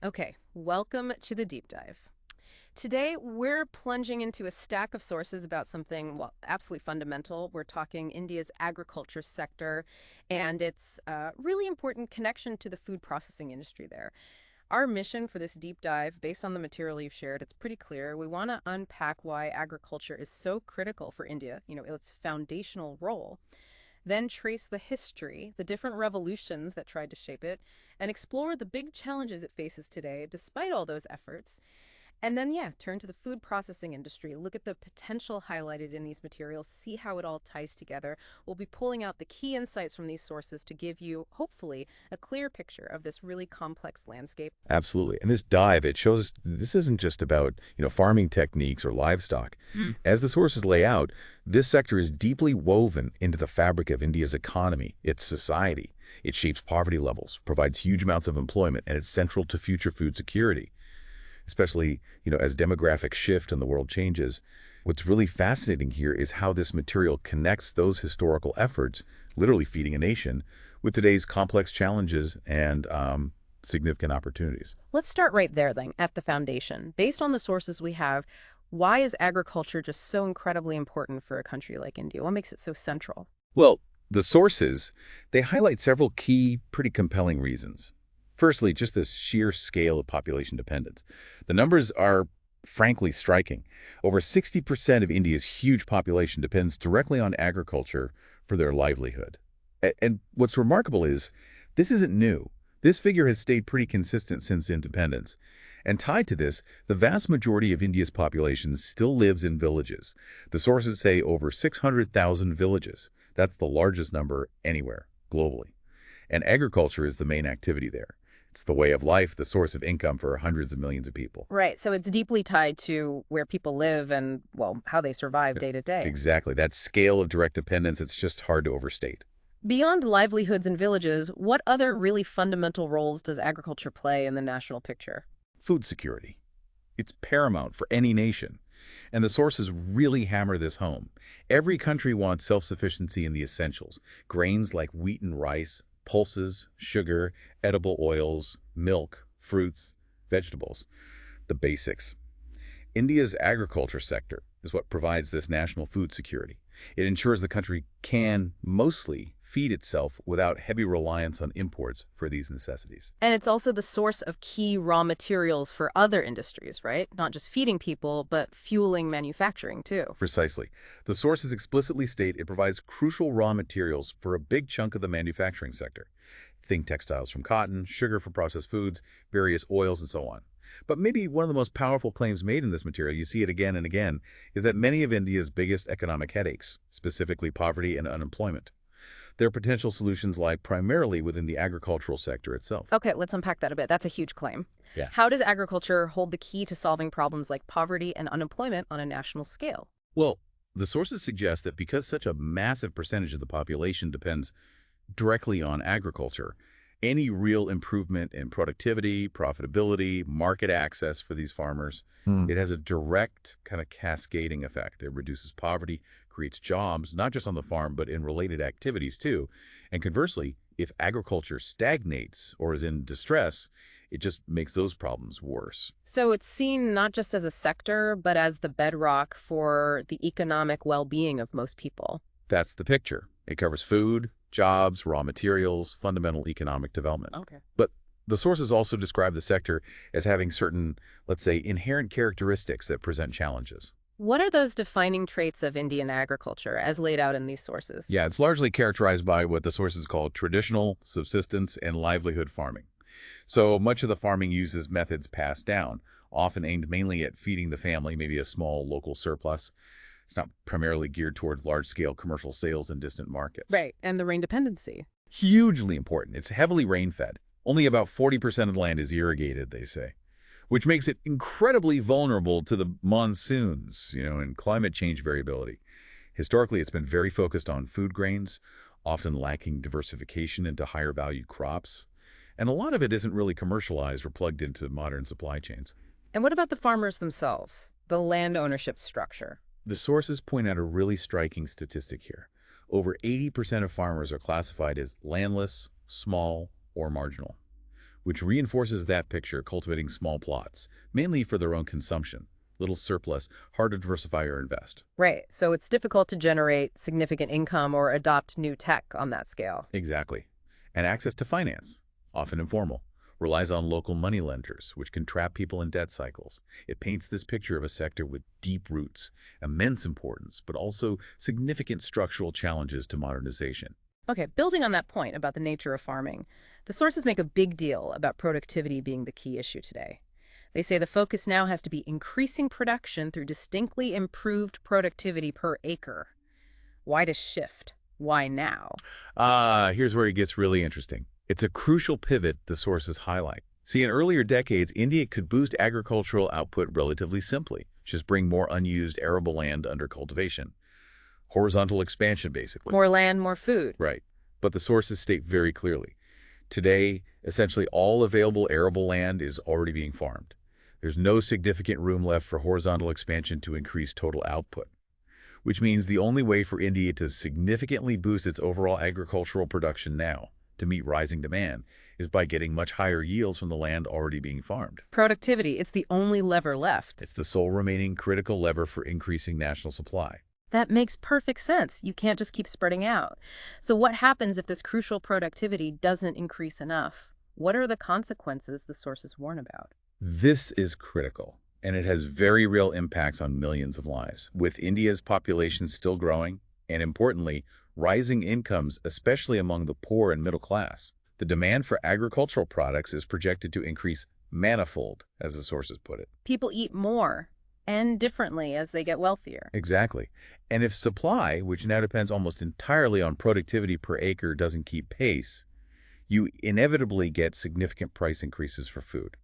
Okay, welcome to the deep dive. Today, we're plunging into a stack of sources about something, well, absolutely fundamental. We're talking India's agriculture sector and its really important connection to the food processing industry there. Our mission for this deep dive, based on the material you've shared, it's pretty clear. We want to unpack why agriculture is so critical for India, its foundational role, then trace the history, the different revolutions that tried to shape it, and explore the big challenges it faces today despite all those efforts. And then, yeah, turn to the food processing industry. Look at the potential highlighted in these materials, see how it all ties together. We'll be pulling out the key insights from these sources to give you, hopefully, a clear picture of this really complex landscape. Absolutely. And this dive, it shows this isn't just about, farming techniques or livestock. As the sources lay out, this sector is deeply woven into the fabric of India's economy, its society. It shapes poverty levels, provides huge amounts of employment, and it's central to future food security, especially, as demographic shift and the world changes. What's really fascinating here is how this material connects those historical efforts, literally feeding a nation, with today's complex challenges and significant opportunities. Let's start right there, then, at the foundation. Based on the sources we have, why is agriculture just so incredibly important for a country like India? What makes it so central? Well, the sources, they highlight several key, pretty compelling reasons. Firstly, just the sheer scale of population dependence. The numbers are frankly striking. Over 60% of India's huge population depends directly on agriculture for their livelihood. And what's remarkable is this isn't new. This figure has stayed pretty consistent since independence. And tied to this, the vast majority of India's population still lives in villages. The sources say over 600,000 villages. That's the largest number anywhere, globally. And agriculture is the main activity there. It's the way of life, the source of income for hundreds of millions of people. Right, so it's deeply tied to where people live and, well, how they survive day to day. Exactly. That scale of direct dependence, it's just hard to overstate. Beyond livelihoods and villages, what other really fundamental roles does agriculture play in the national picture? Food security. It's paramount for any nation. And the sources really hammer this home. Every country wants self-sufficiency in the essentials. Grains like wheat and rice, pulses, sugar, edible oils, milk, fruits, vegetables. The basics. India's agriculture sector is what provides this national food security. It ensures the country can mostly feed itself without heavy reliance on imports for these necessities. And it's also the source of key raw materials for other industries, right? Not just feeding people, but fueling manufacturing, too. Precisely. The sources explicitly state it provides crucial raw materials for a big chunk of the manufacturing sector. Think textiles from cotton, sugar for processed foods, various oils, and so on. But maybe one of the most powerful claims made in this material, you see it again and again, is that many of India's biggest economic headaches, specifically poverty and unemployment, their potential solutions lie primarily within the agricultural sector itself. Okay, let's unpack that a bit. That's a huge claim. Yeah. How does agriculture hold the key to solving problems like poverty and unemployment on a national scale? Well, the sources suggest that because such a massive percentage of the population depends directly on agriculture, any real improvement in productivity, profitability, market access for these farmers, it has a direct kind of cascading effect. It reduces poverty, creates jobs, not just on the farm, but in related activities too. And conversely, if agriculture stagnates or is in distress, it just makes those problems worse. So it's seen not just as a sector, but as the bedrock for the economic well-being of most people. That's the picture. It covers food, jobs, raw materials, fundamental economic development. Okay. But the sources also describe the sector as having certain, let's say, inherent characteristics that present challenges. What are those defining traits of Indian agriculture as laid out in these sources? Yeah, it's largely characterized by what the sources call traditional, subsistence, and livelihood farming. So much of the farming uses methods passed down, often aimed mainly at feeding the family, maybe a small local surplus. It's not primarily geared toward large-scale commercial sales in distant markets. Right, and the rain dependency. Hugely important. It's heavily rain-fed. Only about 40% of the land is irrigated, they say, which makes it incredibly vulnerable to the monsoons, and climate change variability. Historically, it's been very focused on food grains, often lacking diversification into higher-value crops. And a lot of it isn't really commercialized or plugged into modern supply chains. And what about the farmers themselves, the land ownership structure? The sources point out a really striking statistic here. Over 80% of farmers are classified as landless, small, or marginal, which reinforces that picture, cultivating small plots, mainly for their own consumption. Little surplus, hard to diversify or invest. Right. So it's difficult to generate significant income or adopt new tech on that scale. Exactly. And access to finance, often informal, relies on local money lenders, which can trap people in debt cycles. It paints this picture of a sector with deep roots, immense importance, but also significant structural challenges to modernization. Okay, building on that point about the nature of farming, the sources make a big deal about productivity being the key issue today. They say the focus now has to be increasing production through distinctly improved productivity per acre. Why to shift? Why now? Here's where it gets really interesting. It's a crucial pivot the sources highlight. See, in earlier decades, India could boost agricultural output relatively simply, just bring more unused arable land under cultivation. Horizontal expansion, basically. More land, more food. Right. But the sources state very clearly, today, essentially all available arable land is already being farmed. There's no significant room left for horizontal expansion to increase total output, which means the only way for India to significantly boost its overall agricultural production now, to meet rising demand, is by getting much higher yields from the land already being farmed. Productivity, it's the only lever left. It's the sole remaining critical lever for increasing national supply. That makes perfect sense. You can't just keep spreading out. So what happens if this crucial productivity doesn't increase enough? What are the consequences the sources warn about? This is critical, and it has very real impacts on millions of lives. With India's population still growing, and importantly, rising incomes, especially among the poor and middle class, the demand for agricultural products is projected to increase manifold, as the sources put it. People eat more and differently as they get wealthier. Exactly. And if supply, which now depends almost entirely on productivity per acre, doesn't keep pace, you inevitably get significant price increases for food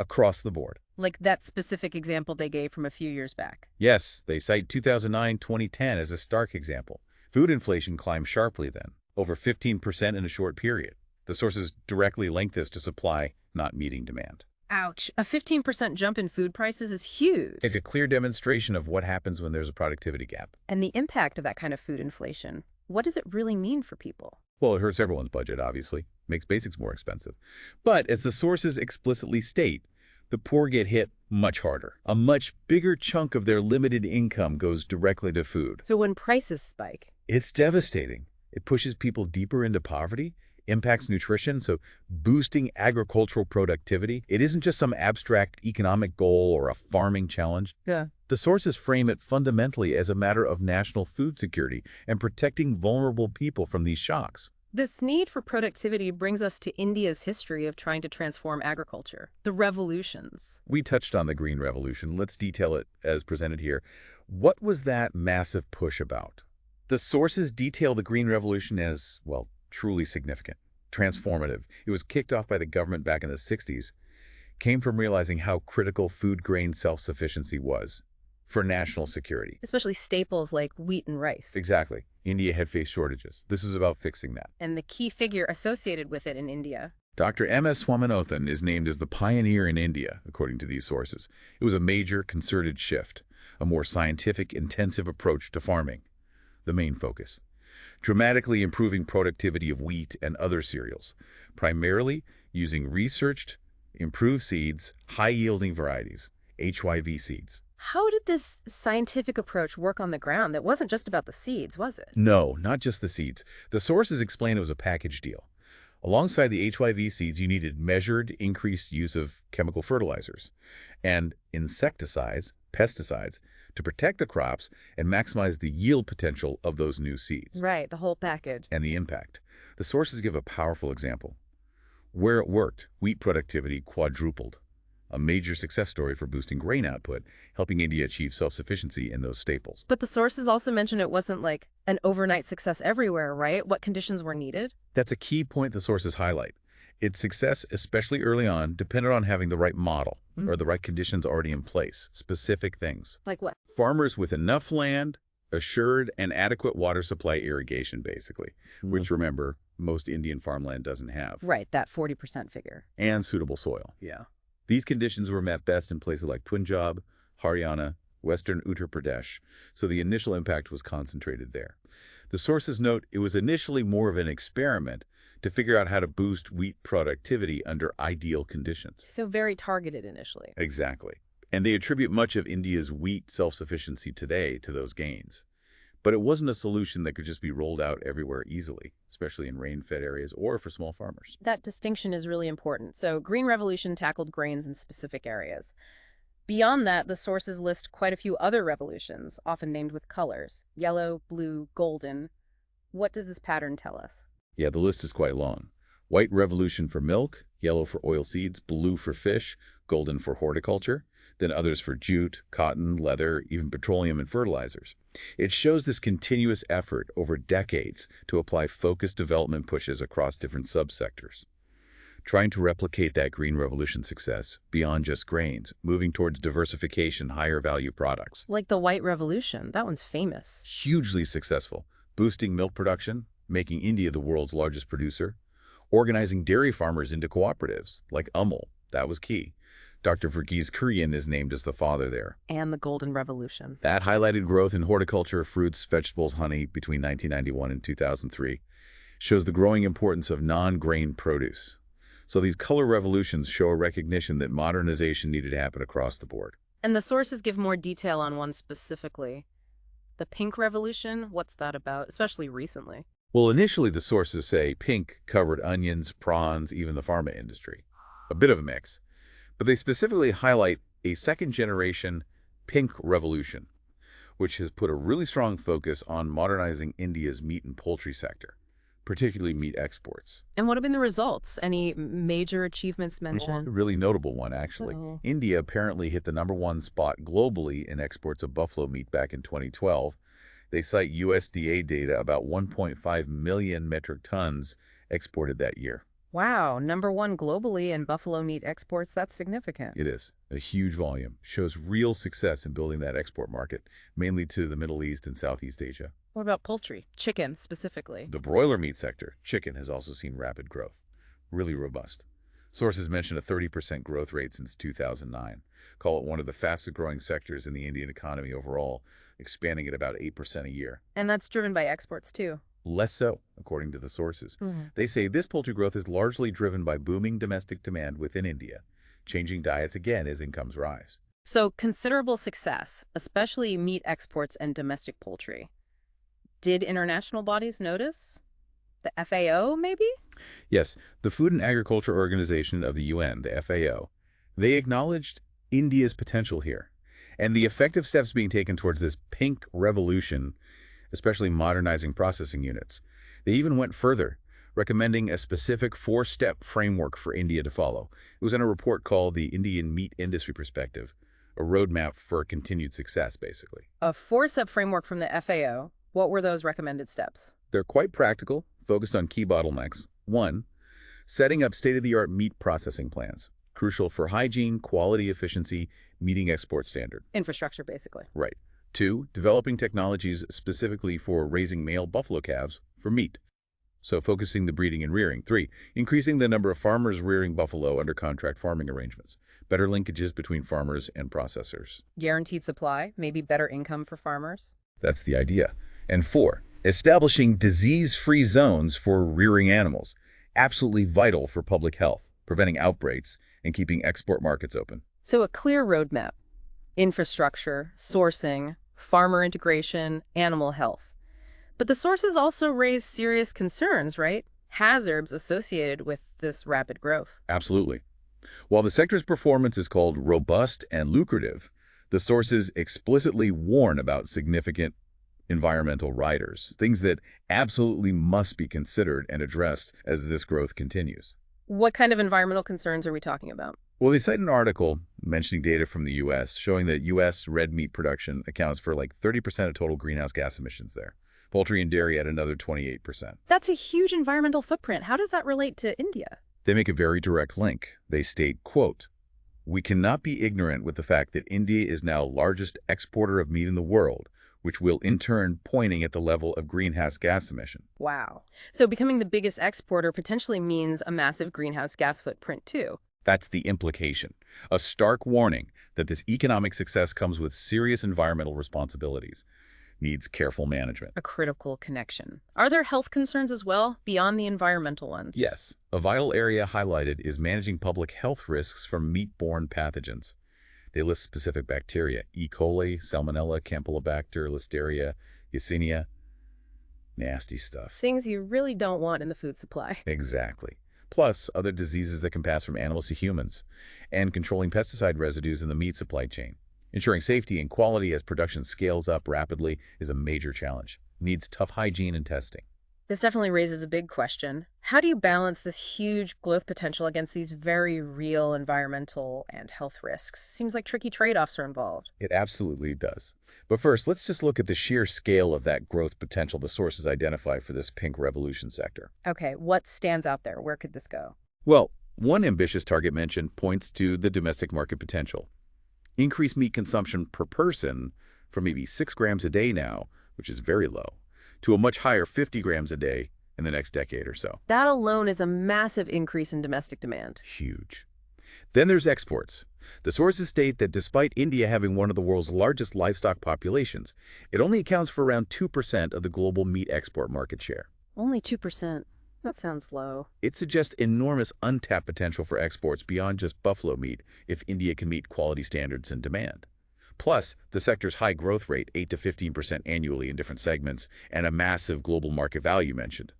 across the board. Like that specific example they gave from a few years back. Yes, they cite 2009-2010 as a stark example. Food inflation climbed sharply then, over 15% in a short period. The sources directly link this to supply not meeting demand. Ouch. A 15% jump in food prices is huge. It's a clear demonstration of what happens when there's a productivity gap. And the impact of that kind of food inflation. What does it really mean for people? Well, it hurts everyone's budget, obviously. Makes basics more expensive. But as the sources explicitly state, the poor get hit much harder. A much bigger chunk of their limited income goes directly to food. So when prices spike, It's devastating. It pushes people deeper into poverty, impacts nutrition, so boosting agricultural productivity. It isn't just some abstract economic goal or a farming challenge. yeah. The sources frame it fundamentally as a matter of national food security and protecting vulnerable people from these shocks. This need for productivity brings us to India's history of trying to transform agriculture, the revolutions. We touched on the Green Revolution. Let's detail it as presented here. What was that massive push about? The sources detail the Green Revolution as, well, truly significant, transformative. It was kicked off by the government back in the 60s, came from realizing how critical food grain self-sufficiency was for national security. Especially staples like wheat and rice. Exactly. India had faced shortages. This was about fixing that. And the key figure associated with it in India. Dr. M.S. Swaminathan is named as the pioneer in India, according to these sources. It was a major concerted shift, a more scientific, intensive approach to farming, the main focus. Dramatically improving productivity of wheat and other cereals, primarily using researched, improved seeds, high-yielding varieties, HYV seeds. How did this scientific approach work on the ground? That wasn't just about the seeds, was it? No, not just the seeds. The sources explain it was a package deal. Alongside the HYV seeds, you needed measured, increased use of chemical fertilizers and insecticides, pesticides, to protect the crops and maximize the yield potential of those new seeds. Right, the whole package. And the impact. The sources give a powerful example. Where it worked, wheat productivity quadrupled. A major success story for boosting grain output, helping India achieve self-sufficiency in those staples. But the sources also mention it wasn't like an overnight success everywhere, right? What conditions were needed? That's a key point the sources highlight. Its success, especially early on, depended on having the right model or the right conditions already in place, specific things. Like what? Farmers with enough land, assured and adequate water supply irrigation, basically, which, remember, most Indian farmland doesn't have. Right, that 40% figure. And suitable soil. Yeah. These conditions were met best in places like Punjab, Haryana, western Uttar Pradesh, so the initial impact was concentrated there. The sources note it was initially more of an experiment to figure out how to boost wheat productivity under ideal conditions. So very targeted initially. Exactly. And they attribute much of India's wheat self-sufficiency today to those gains. But it wasn't a solution that could just be rolled out everywhere easily, especially in rain-fed areas or for small farmers. That distinction is really important. So Green Revolution tackled grains in specific areas. Beyond that, the sources list quite a few other revolutions, often named with colors: yellow, blue, golden. What does this pattern tell us? Yeah, the list is quite long. White revolution for milk, yellow for oilseeds, blue for fish, golden for horticulture, then others for jute, cotton, leather, even petroleum and fertilizers. It shows this continuous effort over decades to apply focused development pushes across different subsectors, trying to replicate that Green Revolution success beyond just grains, moving towards diversification, higher value products. Like the White Revolution. That one's famous. Hugely successful, boosting milk production, making India the world's largest producer, organizing dairy farmers into cooperatives, like Amul. That was key. Dr. Verghese Kurian is named as the father there. And the Golden Revolution. That highlighted growth in horticulture, fruits, vegetables, honey between 1991 and 2003, shows the growing importance of non-grain produce. So these color revolutions show a recognition that modernization needed to happen across the board. And the sources give more detail on one specifically. The Pink Revolution, what's that about, especially recently? Well, initially the sources say pink covered onions, prawns, even the pharma industry. A bit of a mix. But they specifically highlight a second-generation pink revolution, which has put a really strong focus on modernizing India's meat and poultry sector, particularly meat exports. And what have been the results? Any major achievements A mentioned? really notable one, actually. Uh-oh. India apparently hit the #1 spot globally in exports of buffalo meat back in 2012. They cite USDA data about 1.5 million metric tons exported that year. Wow, #1 globally in buffalo meat exports. That's significant. It is a huge volume, shows real success in building that export market, mainly to the Middle East and Southeast Asia. What about poultry? Chicken, specifically. The broiler meat sector, chicken, has also seen rapid growth, really robust. Sources mention a 30% growth rate since 2009, call it one of the fastest growing sectors in the Indian economy overall, expanding at about 8% a year. And that's driven by exports, too. Less so, according to the sources. Mhm. They say this poultry growth is largely driven by booming domestic demand within India, changing diets again as incomes rise. So considerable success, especially meat exports and domestic poultry. Did international bodies notice? The FAO, maybe? Yes, the Food and Agriculture Organization of the UN, the FAO, they acknowledged India's potential here and the effective steps being taken towards this pink revolution, especially modernizing processing units. They even went further, recommending a specific 4-step framework for India to follow. It was in a report called the Indian Meat Industry Perspective, a roadmap for continued success, basically. A 4-step framework from the FAO. What were those recommended steps? They're quite practical, focused on key bottlenecks. 1, setting up state-of-the-art meat processing plants, crucial for hygiene, quality, efficiency, meeting export standard. Infrastructure, basically. Right. 2, developing technologies specifically for raising male buffalo calves for meat. So focusing the breeding and rearing. 3, increasing the number of farmers rearing buffalo under contract farming arrangements. Better linkages between farmers and processors. Guaranteed supply, maybe better income for farmers. That's the idea. And 4, establishing disease-free zones for rearing animals. Absolutely vital for public health, preventing outbreaks, and keeping export markets open. So a clear roadmap. Infrastructure, sourcing, farmer integration, animal health. But the sources also raise serious concerns, right? Hazards associated with this rapid growth. Absolutely. While the sector's performance is called robust and lucrative, the sources explicitly warn about significant environmental riders, things that absolutely must be considered and addressed as this growth continues. What kind of environmental concerns are we talking about? Well, they cite an article mentioning data from the U.S. showing that U.S. red meat production accounts for like 30% of total greenhouse gas emissions there. Poultry and dairy at another 28%. That's a huge environmental footprint. How does that relate to India? They make a very direct link. They state, quote, "We cannot be ignorant with the fact that India is now largest exporter of meat in the world, which will in turn pointing at the level of greenhouse gas emission." Wow. So becoming the biggest exporter potentially means a massive greenhouse gas footprint, too. That's the implication. A stark warning that this economic success comes with serious environmental responsibilities. needs careful management. A critical connection. Are there health concerns as well, beyond the environmental ones? Yes, a vital area highlighted is managing public health risks from meat-borne pathogens. They list specific bacteria: E. coli, Salmonella, Campylobacter, Listeria, Yersinia. Nasty stuff. Things you really don't want in the food supply. Exactly. Plus, other diseases that can pass from animals to humans, and controlling pesticide residues in the meat supply chain. Ensuring safety and quality as production scales up rapidly is a major challenge. Needs tough hygiene and testing. This definitely raises a big question. How do you balance this huge growth potential against these very real environmental and health risks? Seems like tricky trade-offs are involved. It absolutely does. But first, let's just look at the sheer scale of that growth potential the sources identify for this pink revolution sector. Okay, what stands out there? Where could this go? Well, one ambitious target mentioned points to the domestic market potential. Increase meat consumption per person from maybe 6 grams a day now, which is very low, to a much higher 50 grams a day in the next decade or so. That alone is a massive increase in domestic demand. Huge. Then there's exports. The sources state that despite India having one of the world's largest livestock populations, it only accounts for around 2% of the global meat export market share. Only 2%. That sounds low. It suggests enormous untapped potential for exports beyond just buffalo meat if India can meet quality standards and demand. Plus, the sector's high growth rate, 8 to 15% annually in different segments, and a massive global market value mentioned,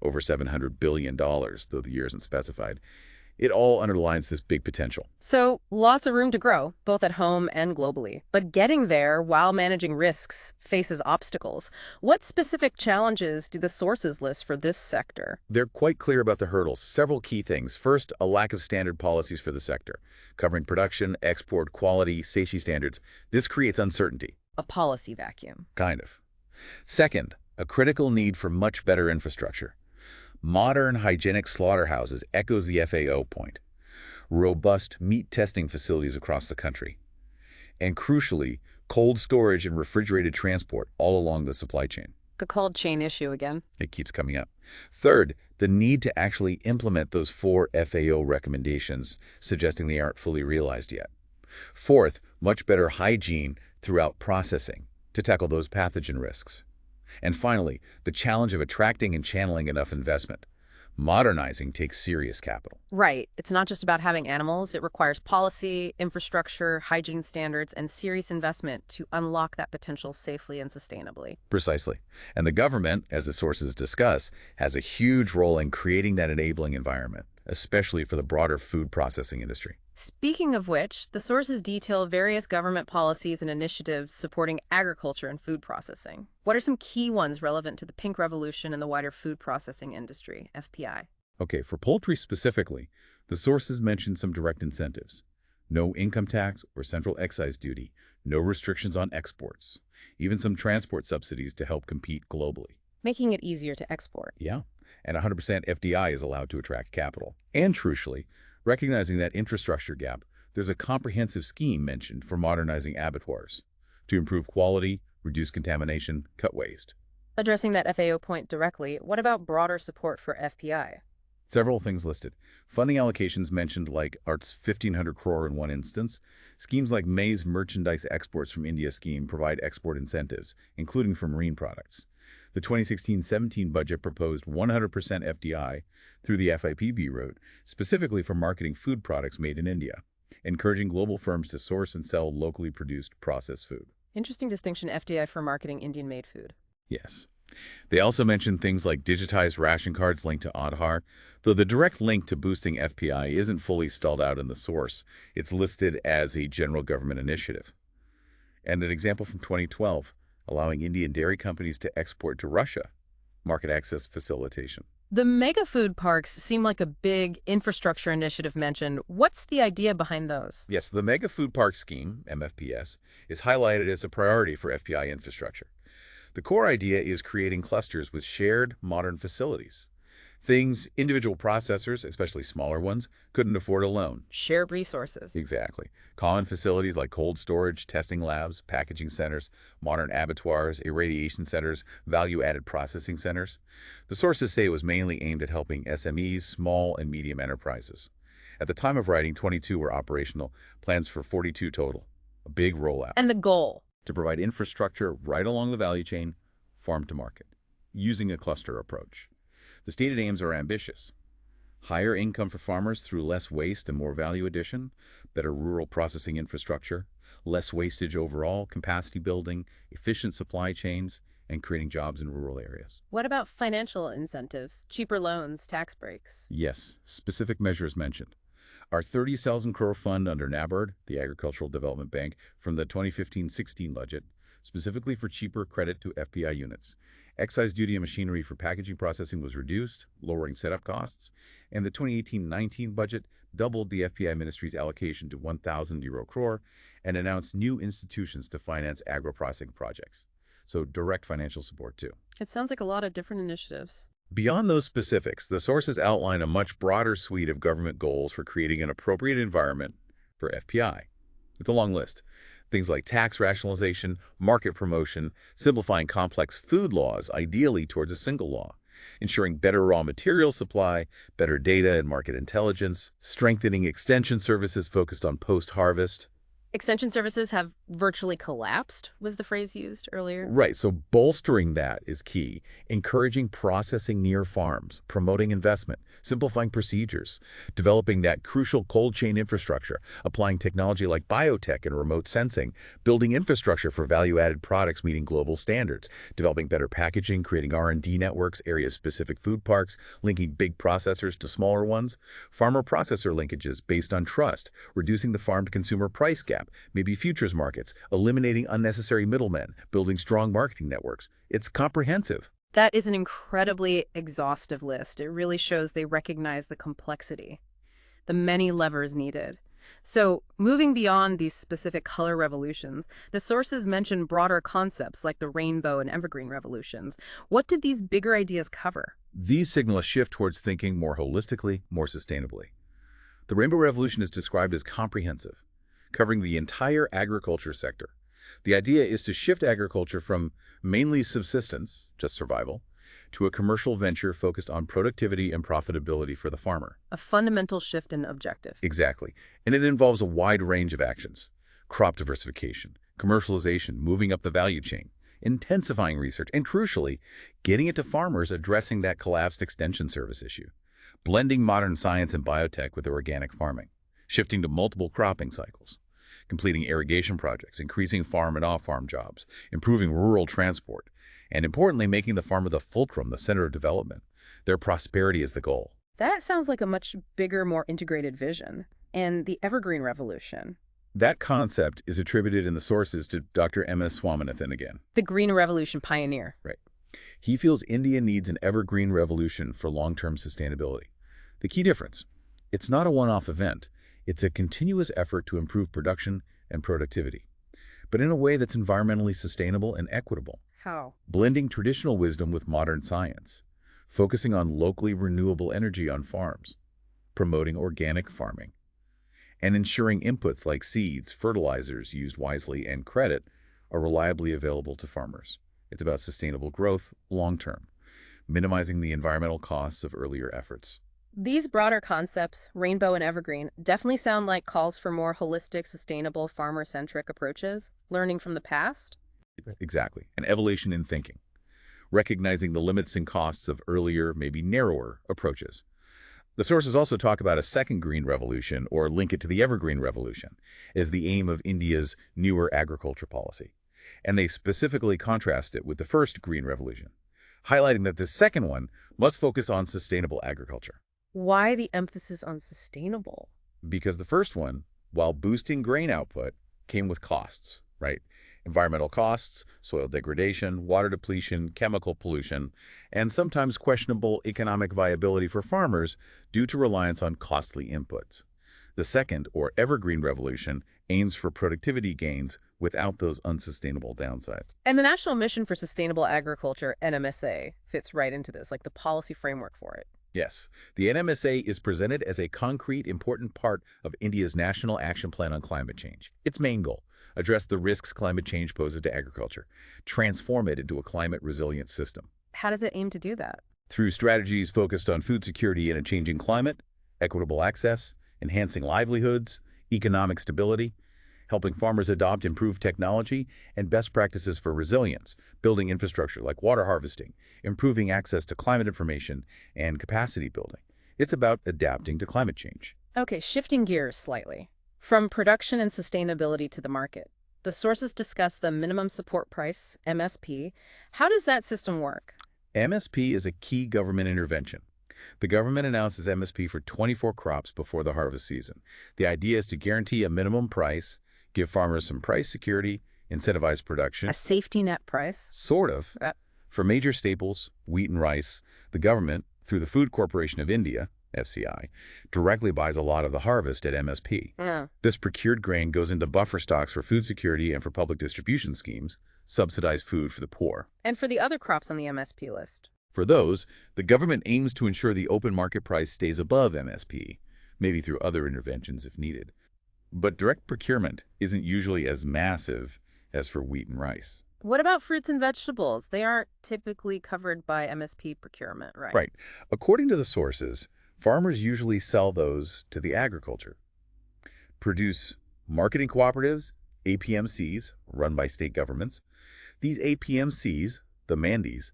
over $700 billion, though the year isn't specified. It all underlines this big potential. So, lots of room to grow, both at home and globally. But getting there while managing risks faces obstacles. What specific challenges do the sources list for this sector? They're quite clear about the hurdles. Several key things. First, a lack of standard policies for the sector, covering production, export, quality, safety standards. This creates uncertainty. A policy vacuum. Kind of. Second, a critical need for much better infrastructure. Modern hygienic slaughterhouses echoes the FAO point. Robust meat testing facilities across the country. And crucially, cold storage and refrigerated transport all along the supply chain. The cold chain issue again. It keeps coming up. Third, the need to actually implement those 4 FAO recommendations, suggesting they aren't fully realized yet. Fourth, much better hygiene throughout processing to tackle those pathogen risks. And finally, the challenge of attracting and channeling enough investment. Modernizing takes serious capital. Right. It's not just about having animals. It requires policy, infrastructure, hygiene standards, and serious investment to unlock that potential safely and sustainably. Precisely. And the government, as the sources discuss, has a huge role in creating that enabling environment, especially for the broader food processing industry. Speaking of which, the sources detail various government policies and initiatives supporting agriculture and food processing. What are some key ones relevant to the pink revolution and the wider food processing industry, FPI? Okay, for poultry specifically, the sources mention some direct incentives. No income tax or central excise duty, no restrictions on exports, even some transport subsidies to help compete globally. Making it easier to export. Yeah, and 100% FDI is allowed to attract capital. And crucially, recognizing that infrastructure gap, there's a comprehensive scheme mentioned for modernizing abattoirs to improve quality, reduce contamination, cut waste. Addressing that FAO point directly, what about broader support for FPI? Several things listed. Funding allocations mentioned like ART's 1,500 crore in one instance. Schemes like Maize Merchandise Exports from India scheme provide export incentives, including for marine products. The 2016-17 budget proposed 100% FDI through the FIPB route, specifically for marketing food products made in India, encouraging global firms to source and sell locally produced processed food. Interesting distinction, FDI for marketing Indian-made food. Yes. They also mentioned things like digitized ration cards linked to Aadhaar, though the direct link to boosting FPI isn't fully spelled out in the source. It's listed as a general government initiative. And an example from 2012, allowing Indian dairy companies to export to Russia, market access facilitation. The mega food parks seem like a big infrastructure initiative mentioned. What's the idea behind those? Yes, the Mega Food Park Scheme, MFPS, is highlighted as a priority for FPI infrastructure. The core idea is creating clusters with shared modern facilities. Things individual processors, especially smaller ones, couldn't afford alone. Shared resources. Exactly. Common facilities like cold storage, testing labs, packaging centers, modern abattoirs, irradiation centers, value-added processing centers. The sources say it was mainly aimed at helping SMEs, small and medium enterprises. At the time of writing, 22 were operational, plans for 42 total. A big rollout. And the goal? to provide infrastructure right along the value chain, farm to market, using a cluster approach. The stated aims are ambitious. Higher income for farmers through less waste and more value addition, better rural processing infrastructure, less wastage overall, capacity building, efficient supply chains, and creating jobs in rural areas. What about financial incentives, cheaper loans, tax breaks? Yes, specific measures mentioned. Our 30,000 crore fund under NABARD, the Agricultural Development Bank, from the 2015-16 budget, specifically for cheaper credit to FPI units. Excise duty on machinery for packaging processing was reduced, lowering setup costs, and the 2018-19 budget doubled the FPI ministry's allocation to 1,000 euro crore and announced new institutions to finance agro-processing projects. So direct financial support too. It sounds like a lot of different initiatives. Beyond those specifics, the sources outline a much broader suite of government goals for creating an appropriate environment for FPI. It's a long list. Things like tax rationalization, market promotion, simplifying complex food laws, ideally towards a single law, ensuring better raw material supply, better data and market intelligence, strengthening extension services focused on post-harvest. Extension services have virtually collapsed, was the phrase used earlier. Right, so bolstering that is key. Encouraging processing near farms, promoting investment, simplifying procedures, developing that crucial cold chain infrastructure, applying technology like biotech and remote sensing, building infrastructure for value-added products meeting global standards, developing better packaging, creating R&D networks, area-specific food parks, linking big processors to smaller ones, farmer-processor linkages based on trust, reducing the farm-to-consumer price gap, maybe futures markets, eliminating unnecessary middlemen, building strong marketing networks. It's comprehensive. That is an incredibly exhaustive list. It really shows they recognize the complexity, the many levers needed. So, moving beyond these specific color revolutions, the sources mention broader concepts like the rainbow and evergreen revolutions. What did these bigger ideas cover? These signal a shift towards thinking more holistically, more sustainably. The rainbow revolution is described as comprehensive, covering the entire agriculture sector. The idea is to shift agriculture from mainly subsistence, just survival, to a commercial venture focused on productivity and profitability for the farmer. A fundamental shift in objective. Exactly. And it involves a wide range of actions. Crop diversification, commercialization, moving up the value chain, intensifying research, and crucially, getting it to farmers addressing that collapsed extension service issue. Blending modern science and biotech with organic farming. Shifting to multiple cropping cycles, completing irrigation projects, increasing farm and off-farm jobs, improving rural transport, and importantly, making the farmer the fulcrum, the center of development. Their prosperity is the goal. That sounds like a much bigger, more integrated vision. And the evergreen revolution. That concept is attributed in the sources to Dr. M.S. Swaminathan again. The green revolution pioneer. Right. He feels India needs an evergreen revolution for long-term sustainability. The key difference, it's not a one-off event. It's a continuous effort to improve production and productivity, but in a way that's environmentally sustainable and equitable. How? Blending traditional wisdom with modern science, focusing on locally renewable energy on farms, promoting organic farming, and ensuring inputs like seeds, fertilizers used wisely, and credit are reliably available to farmers. It's about sustainable growth long-term, minimizing the environmental costs of earlier efforts. These broader concepts, rainbow and evergreen, definitely sound like calls for more holistic, sustainable, farmer-centric approaches, learning from the past. Exactly. An evolution in thinking, recognizing the limits and costs of earlier, maybe narrower approaches. The sources also talk about a second green revolution, or link it to the evergreen revolution, as the aim of India's newer agriculture policy. And they specifically contrast it with the first green revolution, highlighting that the second one must focus on sustainable agriculture. Why the emphasis on sustainable? Because the first one, while boosting grain output, came with costs, right? Environmental costs, soil degradation, water depletion, chemical pollution, and sometimes questionable economic viability for farmers due to reliance on costly inputs. The second, or evergreen revolution, aims for productivity gains without those unsustainable downsides. And the National Mission for Sustainable Agriculture, NMSA, fits right into this, like the policy framework for it. Yes, the NMSA is presented as a concrete, important part of India's National Action Plan on Climate Change. Its main goal, address the risks climate change poses to agriculture, transform it into a climate-resilient system. How does it aim to do that? Through strategies focused on food security in a changing climate, equitable access, enhancing livelihoods, economic stability, helping farmers adopt improved technology and best practices for resilience, building infrastructure like water harvesting, improving access to climate information, and capacity building. It's about adapting to climate change. Okay, shifting gears slightly. From production and sustainability to the market. The sources discuss the minimum support price, MSP. How does that system work? MSP is a key government intervention. The government announces MSP for 24 crops before the harvest season. The idea is to guarantee a minimum price, give farmers some price security, incentivize production. A safety net price? Sort of. For major staples, wheat and rice, the government, through the Food Corporation of India, FCI, directly buys a lot of the harvest at MSP. Yeah. This procured grain goes into buffer stocks for food security and for public distribution schemes, subsidized food for the poor. And for the other crops on the MSP list? For those, the government aims to ensure the open market price stays above MSP, maybe through other interventions if needed. But direct procurement isn't usually as massive as for wheat and rice. What about fruits and vegetables? They aren't typically covered by MSP procurement, right? Right. According to the sources, farmers usually sell those to the agriculture. Produce marketing cooperatives, APMCs, run by state governments. These APMCs, the mandis,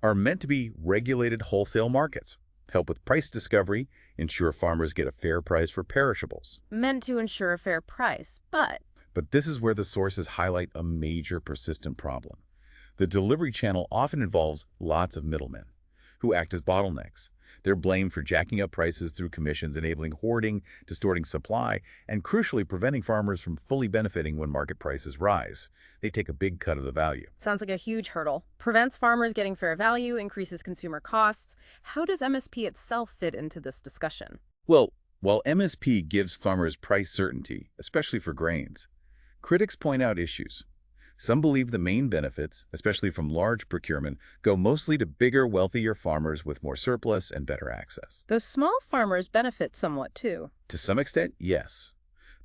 are meant to be regulated wholesale markets, help with price discovery, ensure farmers get a fair price for perishables. Meant to ensure a fair price, but But this is where the sources highlight a major persistent problem. The delivery channel often involves lots of middlemen who act as bottlenecks. They're blamed for jacking up prices through commissions, enabling hoarding, distorting supply, and crucially preventing farmers from fully benefiting when market prices rise. They take a big cut of the value. sounds like a huge hurdle. Prevents farmers getting fair value, increases consumer costs. How does MSP itself fit into this discussion? Well, while MSP gives farmers price certainty, especially for grains, critics point out issues. Some believe the main benefits, especially from large procurement, go mostly to bigger, wealthier farmers with more surplus and better access. Those small farmers benefit somewhat too. To some extent, yes.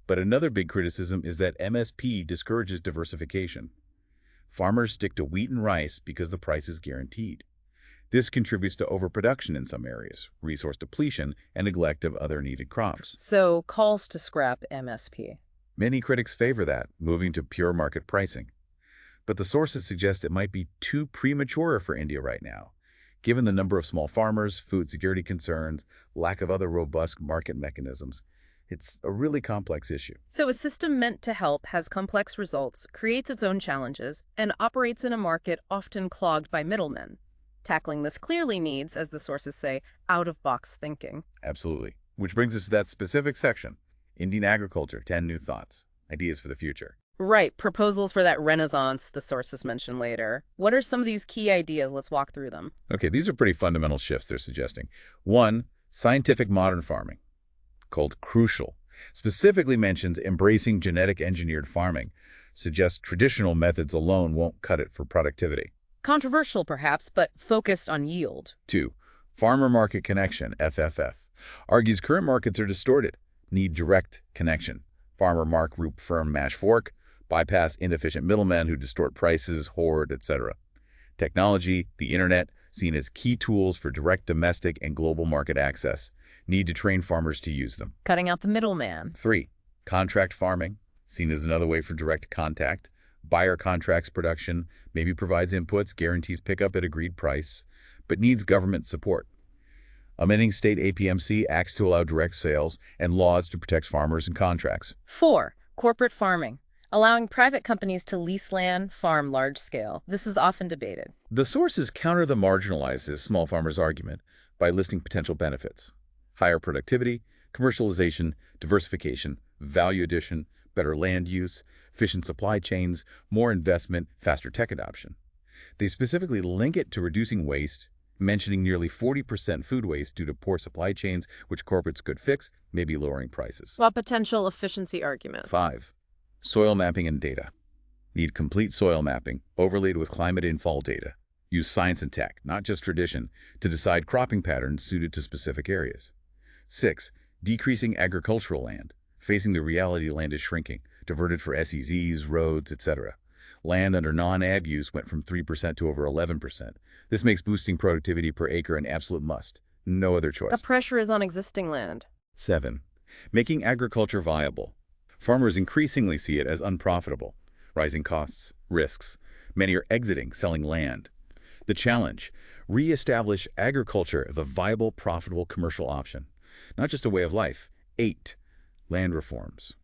But another big criticism is that MSP discourages diversification. Farmers stick to wheat and rice because the price is guaranteed. This contributes to overproduction in some areas, resource depletion, and neglect of other needed crops. So calls to scrap MSP. Many critics favor that, moving to pure market pricing. But the sources suggest it might be too premature for India right now, given the number of small farmers, food security concerns, lack of other robust market mechanisms. It's a really complex issue. So a system meant to help has complex results, creates its own challenges, and operates in a market often clogged by middlemen. Tackling this clearly needs, as the sources say, out-of-box thinking. Absolutely. Which brings us to that specific section, Indian agriculture, 10 new thoughts, ideas for the future. Right, proposals for that renaissance the sources mention later. What are some of these key ideas? Let's walk through them. Okay, these are pretty fundamental shifts they're suggesting. One, scientific modern farming, called Crucial, specifically mentions embracing genetic engineered farming, suggests traditional methods alone won't cut it for productivity. Controversial, perhaps, but focused on yield. 2, farmer market connection, FFF, argues current markets are distorted, need direct connection. Farmer mark group firm mash fork, bypass inefficient middlemen who distort prices, hoard, etc. Technology, the internet, seen as key tools for direct domestic and global market access, need to train farmers to use them. Cutting out the middleman. 3, contract farming, seen as another way for direct contact. Buyer contracts production, maybe provides inputs, guarantees pickup at agreed price, but needs government support. Amending state APMC acts to allow direct sales and laws to protect farmers and contracts. 4, corporate farming. Allowing private companies to lease land, farm large scale. This is often debated. The sources counter the marginalized small farmers argument by listing potential benefits. Higher productivity, commercialization, diversification, value addition, better land use, efficient supply chains, more investment, faster tech adoption. They specifically link it to reducing waste, mentioning nearly 40% food waste due to poor supply chains, which corporates could fix, maybe lowering prices. What potential efficiency argument? 5, soil mapping and data. Need complete soil mapping, overlaid with climate infall data. Use science and tech, not just tradition, to decide cropping patterns suited to specific areas. 6, decreasing agricultural land. Facing the reality land is shrinking, diverted for SEZs, roads, etc. Land under non-ag use went from 3% to over 11%. This makes boosting productivity per acre an absolute must. No other choice. The pressure is on existing land. 7, making agriculture viable. Farmers increasingly see it as unprofitable. Rising costs, risks. Many are exiting, selling land. The challenge: re-establish agriculture as a viable, profitable commercial option. Not just a way of life. 8. Land reforms.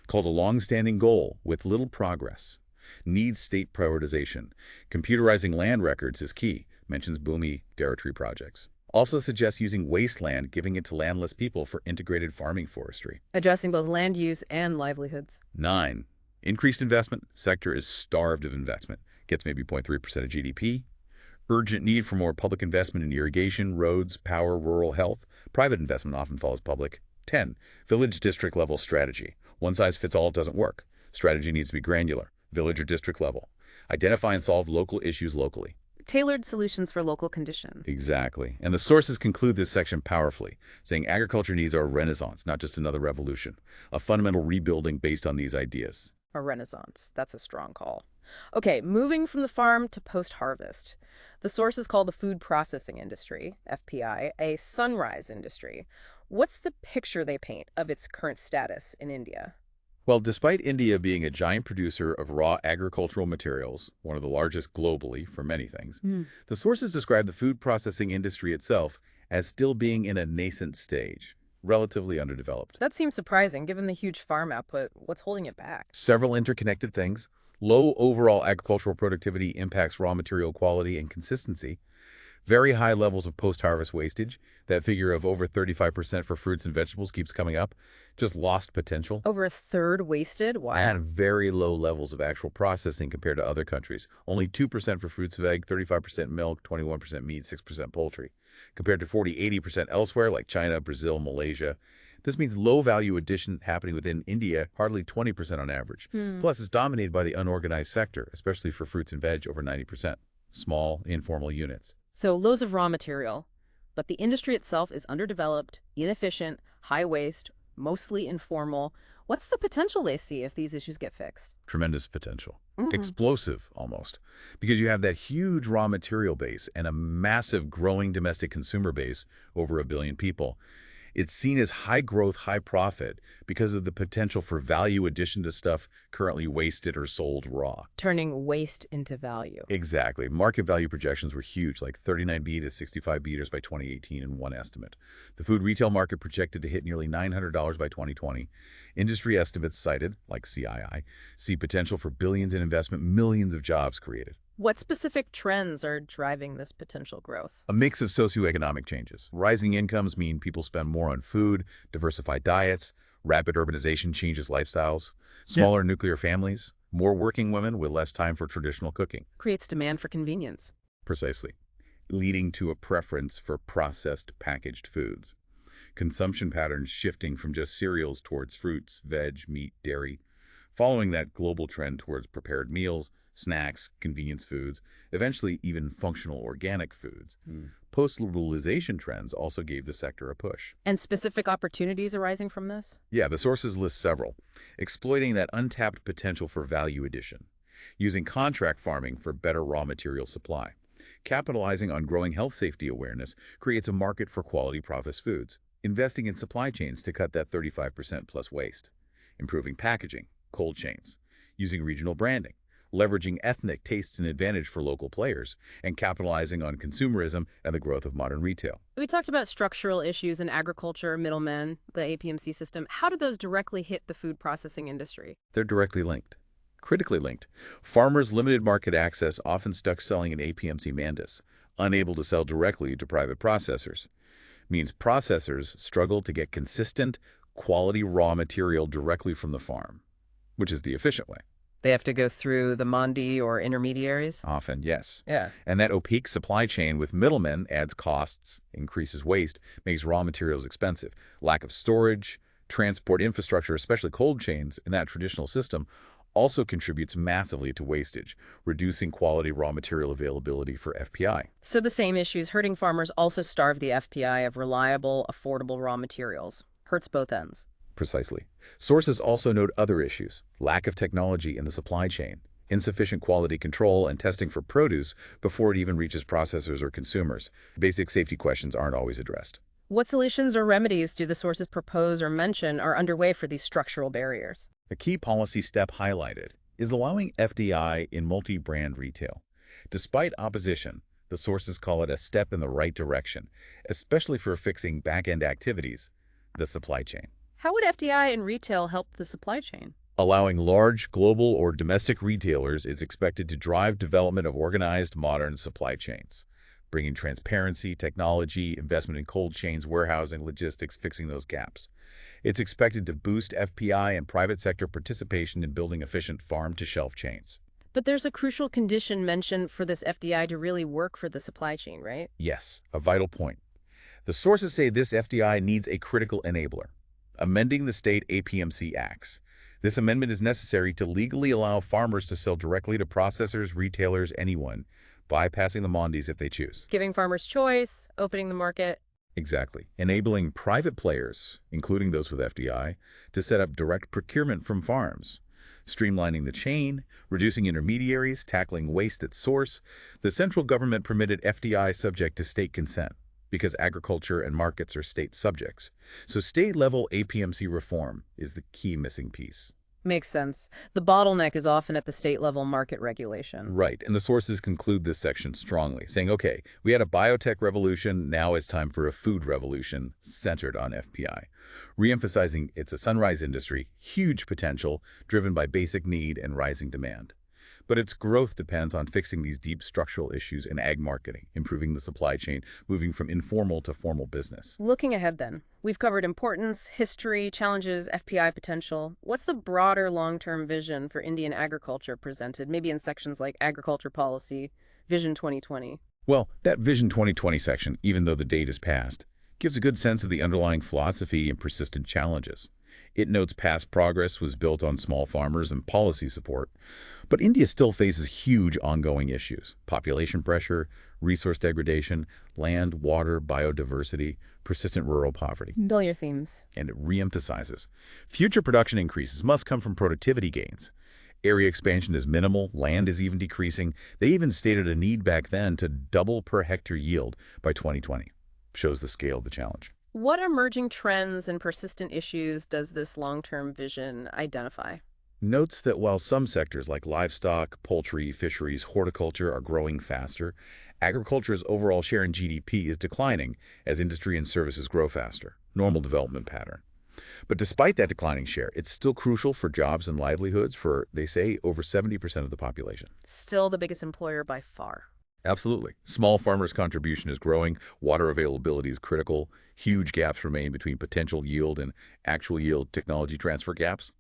Called a long-standing goal with little progress. Needs state prioritization. Computerizing land records is key. Mentions Bhumi Territory projects. Also suggests using wasteland, giving it to landless people for integrated farming forestry. Addressing both land use and livelihoods. 9. Increased investment. Sector is starved of investment. Gets maybe 0.3% of GDP. Urgent need for more public investment in irrigation, roads, power, rural health. Private investment often follows public. 10. Village district level strategy. One size fits all doesn't work. Strategy needs to be granular, village or district level. Identify and solve local issues locally. Tailored solutions for local conditions. Exactly. And the sources conclude this section powerfully, saying agriculture needs are a renaissance, not just another revolution. A fundamental rebuilding based on these ideas. A renaissance. That's a strong call. Okay, moving from the farm to post-harvest. The sources call the food processing industry, FPI, a sunrise industry. What's the picture they paint of its current status in India? Well, despite India being a giant producer of raw agricultural materials, one of the largest globally for many things, the sources describe the food processing industry itself as still being in a nascent stage, relatively underdeveloped. That seems surprising, given the huge farm output. What's holding it back? Several interconnected things. Low overall agricultural productivity impacts raw material quality and consistency. Very high levels of post-harvest wastage. That figure of over 35% for fruits and vegetables keeps coming up. Just lost potential. Over a third wasted? Wow. And very low levels of actual processing compared to other countries. Only 2% for fruits and egg, 35% milk, 21% meat, 6% poultry. Compared to 40-80% elsewhere like China, Brazil, Malaysia. This means low value addition happening within India, hardly 20% on average. Plus, it's dominated by the unorganized sector, especially for fruits and veg, over 90%. Small, informal units. So loads of raw material, but the industry itself is underdeveloped, inefficient, high waste, mostly informal. What's the potential they see if these issues get fixed? Tremendous potential. Explosive, almost. Because you have that huge raw material base and a massive growing domestic consumer base, over 1 billion people. It's seen as high growth, high profit because of the potential for value addition to stuff currently wasted or sold raw. Turning waste into value. Exactly. Market value projections were huge, like 39B to 65 beaters by 2018 in one estimate. The food retail market projected to hit nearly $900 by 2020. Industry estimates cited, like CII, see potential for billions in investment, millions of jobs created. What specific trends are driving this potential growth? A mix of socioeconomic changes. Rising incomes mean people spend more on food, diversified diets, rapid urbanization changes lifestyles, smaller nuclear families, more working women with less time for traditional cooking. Creates demand for convenience. Precisely. Leading to a preference for processed packaged foods. Consumption patterns shifting from just cereals towards fruits, veg, meat, dairy. Following that global trend towards prepared meals, snacks, convenience foods, eventually even functional organic foods. Post-liberalization trends also gave the sector a push. And specific opportunities arising from this? Yeah, the sources list several. Exploiting that untapped potential for value addition. Using contract farming for better raw material supply. Capitalizing on growing health safety awareness creates a market for quality processed foods. Investing in supply chains to cut that 35% plus waste. Improving packaging, cold chains. Using regional branding. Leveraging ethnic tastes and advantage for local players, and capitalizing on consumerism and the growth of modern retail. We talked about structural issues in agriculture, middlemen, the APMC system. How do those directly hit the food processing industry? They're directly linked. Critically linked. Farmers' limited market access often stuck selling an APMC mandis, unable to sell directly to private processors. Means processors struggle to get consistent, quality raw material directly from the farm, which is the efficient way. They have to go through the mandi or intermediaries? Often, yes. Yeah. And that opaque supply chain with middlemen adds costs, increases waste, makes raw materials expensive. Lack of storage, transport infrastructure, especially cold chains in that traditional system, also contributes massively to wastage, reducing quality raw material availability for FPI. So the same issues hurting farmers also starve the FPI of reliable, affordable raw materials. Hurts both ends. Precisely. Sources also note other issues: lack of technology in the supply chain, insufficient quality control and testing for produce before it even reaches processors or consumers. Basic safety questions aren't always addressed. What solutions or remedies do the sources propose or mention are underway for these structural barriers? A key policy step highlighted is allowing FDI in multi-brand retail. Despite opposition, the sources call it a step in the right direction, especially for fixing back-end activities, the supply chain. How would FDI in retail help the supply chain? Allowing large global or domestic retailers is expected to drive development of organized modern supply chains, bringing transparency, technology, investment in cold chains, warehousing, logistics, fixing those gaps. It's expected to boost FPI and private sector participation in building efficient farm-to-shelf chains. But there's a crucial condition mentioned for this FDI to really work for the supply chain, right? Yes, a vital point. The sources say this FDI needs a critical enabler, amending the state APMC acts. This amendment is necessary to legally allow farmers to sell directly to processors, retailers, anyone, bypassing the mandis if they choose. Giving farmers choice, opening the market. Exactly. Enabling private players, including those with FDI, to set up direct procurement from farms. Streamlining the chain, reducing intermediaries, tackling waste at source. The central government permitted FDI subject to state consent because agriculture and markets are state subjects. So state-level APMC reform is the key missing piece. Makes sense. The bottleneck is often at the state-level market regulation. Right, and the sources conclude this section strongly, saying, okay, we had a biotech revolution, now it's time for a food revolution centered on FPI, reemphasizing it's a sunrise industry, huge potential, driven by basic need and rising demand. But its growth depends on fixing these deep structural issues in ag marketing, improving the supply chain, moving from informal to formal business. Looking ahead then, we've covered importance, history, challenges, FPI potential. What's the broader long-term vision for Indian agriculture presented, maybe in sections like agriculture policy, Vision 2020? Well, that Vision 2020 section, even though the date is past, gives a good sense of the underlying philosophy and persistent challenges. It notes past progress was built on small farmers and policy support, but India still faces huge ongoing issues: population pressure, resource degradation, land, water, biodiversity, persistent rural poverty. Familiar themes. And it reemphasizes future production increases must come from productivity gains. Area expansion is minimal, land is even decreasing. They even stated a need back then to double per hectare yield by 2020. Shows the scale of the challenge. What emerging trends and persistent issues does this long-term vision identify? Notes that while some sectors like livestock, poultry, fisheries, horticulture are growing faster, agriculture's overall share in GDP is declining as industry and services grow faster. Normal development pattern. But despite that declining share, it's still crucial for jobs and livelihoods for, they say, over 70% of the population. Still the biggest employer by far. Absolutely. Small farmers' contribution is growing, water availability is critical, huge gaps remain between potential yield and actual yield technology transfer gaps.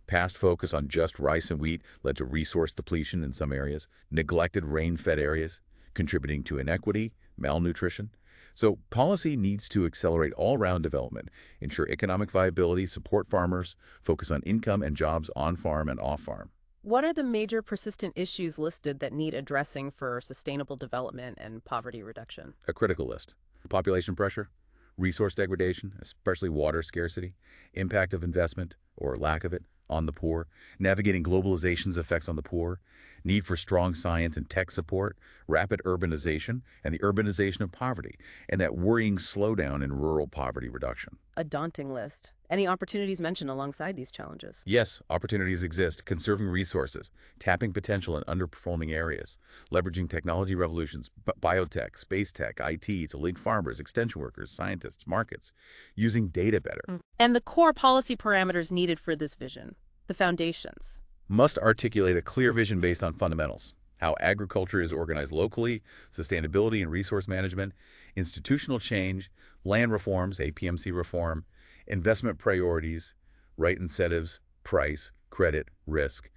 Past focus on just rice and wheat led to resource depletion in some areas, neglected rain-fed areas, contributing to inequity, malnutrition. So policy needs to accelerate all-round development, ensure economic viability, support farmers, focus on income and jobs on-farm and off-farm. What are the major persistent issues listed that need addressing for sustainable development and poverty reduction? A critical list: population pressure, resource degradation, especially water scarcity, impact of investment or lack of it on the poor, navigating globalization's effects on the poor, need for strong science and tech support, rapid urbanization, and the urbanization of poverty, and that worrying slowdown in rural poverty reduction. A daunting list. Any opportunities mentioned alongside these challenges? Yes, opportunities exist: conserving resources, tapping potential in underperforming areas, leveraging technology revolutions, biotech, space tech, IT to link farmers, extension workers, scientists, markets, using data better. And the core policy parameters needed for this vision, the foundations. Must articulate a clear vision based on fundamentals: how agriculture is organized locally, sustainability and resource management, institutional change, land reforms, APMC reform, investment priorities, right incentives, price, credit, risk,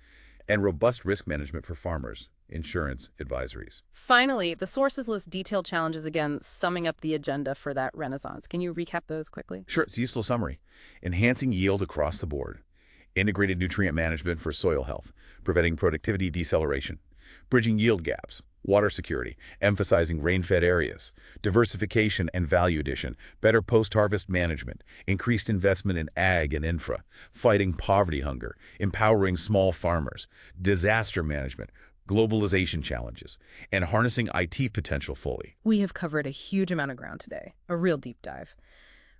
and robust risk management for farmers, insurance, advisories. Finally, the sources list detailed challenges again, summing up the agenda for that renaissance. Can you recap those quickly? Sure, it's a useful summary. Enhancing yield across the board. Integrated nutrient management for soil health, preventing productivity deceleration. Bridging yield gaps. Water security, emphasizing rain-fed areas. Diversification and value addition. Better post-harvest management. Increased investment in ag and infra. Fighting poverty hunger. Empowering small farmers. Disaster management. Globalization challenges. And harnessing IT potential fully. We have covered a huge amount of ground today, a real deep dive.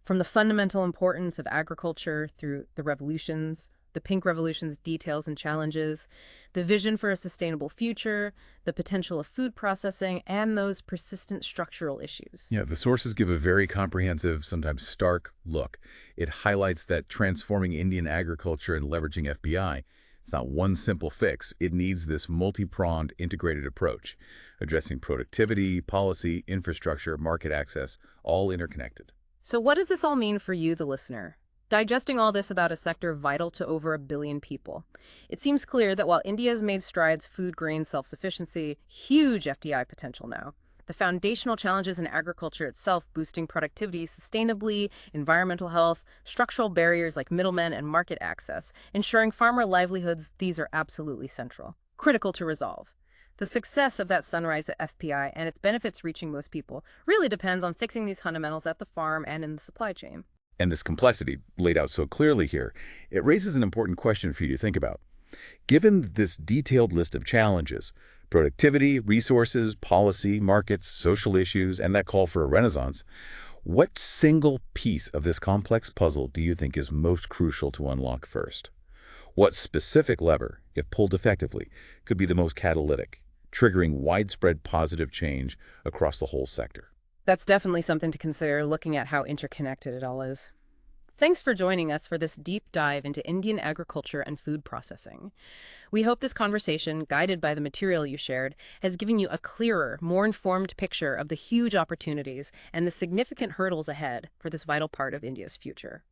From the fundamental importance of agriculture through the revolutions, the Pink Revolution's details and challenges, the vision for a sustainable future, the potential of food processing, and those persistent structural issues. Yeah, the sources give a very comprehensive, sometimes stark look. It highlights that transforming Indian agriculture and leveraging FPI, it's not one simple fix. It needs this multi-pronged, integrated approach, addressing productivity, policy, infrastructure, market access, all interconnected. So what does this all mean for you, the listener? Digesting all this about a sector vital to over 1 billion people. It seems clear that while India has made strides food grain self-sufficiency, huge FDI potential now. The foundational challenges in agriculture itself, boosting productivity sustainably, environmental health, structural barriers like middlemen and market access, ensuring farmer livelihoods, these are absolutely central, critical to resolve. The success of that sunrise at FPI and its benefits reaching most people really depends on fixing these fundamentals at the farm and in the supply chain. And this complexity, laid out so clearly here, it raises an important question for you to think about. Given this detailed list of challenges, productivity, resources, policy, markets, social issues, and that call for a renaissance, what single piece of this complex puzzle do you think is most crucial to unlock first? What specific lever, if pulled effectively, could be the most catalytic, triggering widespread positive change across the whole sector? That's definitely something to consider, looking at how interconnected it all is. Thanks for joining us for this deep dive into Indian agriculture and food processing. We hope this conversation, guided by the material you shared, has given you a clearer, more informed picture of the huge opportunities and the significant hurdles ahead for this vital part of India's future.